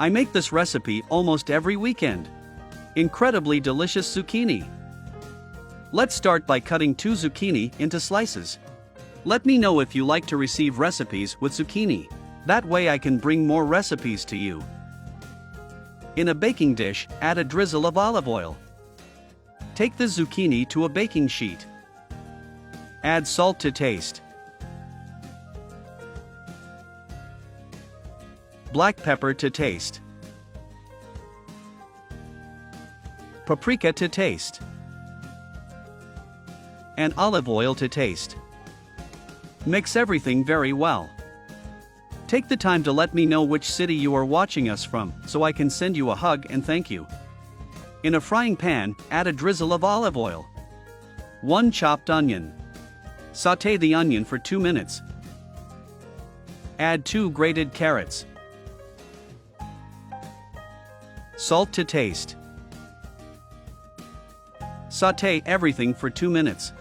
I make this recipe almost every weekend. Incredibly delicious zucchini. Let's start by cutting 2 zucchini into slices. Let me know if you like to receive recipes with zucchini. That way I can bring more recipes to you. In a baking dish, add a drizzle of olive oil. Take the zucchini to a baking sheet. Add salt to taste. Black pepper to taste. Paprika to taste. And olive oil to taste. Mix everything very well. Take the time to let me know which city you are watching us from, so I can send you a hug and thank you. In a frying pan, add a drizzle of olive oil. 1 chopped onion. Sauté the onion for 2 minutes. Add 2 grated carrots. Salt to taste. Sauté everything for 2 minutes.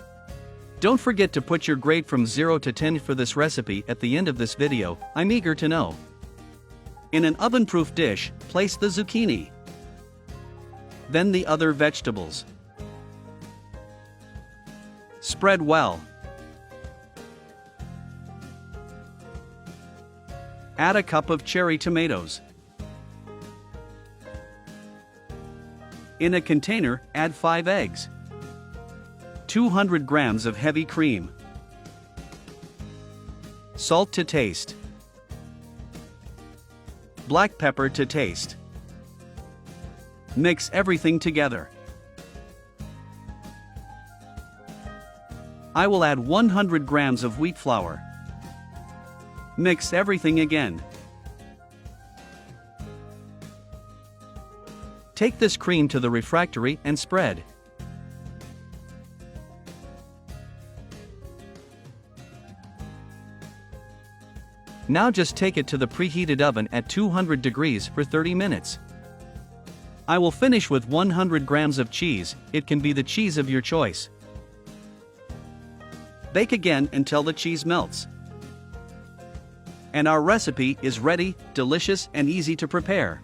Don't forget to put your grade from 0 to 10 for this recipe at the end of this video, I'm eager to know. In an oven-proof dish, place the zucchini. Then the other vegetables. Spread well. Add a cup of cherry tomatoes. In a container, add 5 eggs. 200 grams of heavy cream. Salt to taste. Black pepper to taste. Mix everything together. I will add 100 grams of wheat flour. Mix everything again. Take this cream to the refractory and spread. Now just take it to the preheated oven at 200 degrees for 30 minutes. I will finish with 100 grams of cheese, it can be the cheese of your choice. Bake again until the cheese melts. And our recipe is ready, delicious and easy to prepare.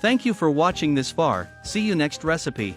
Thank you for watching this far, see you next recipe.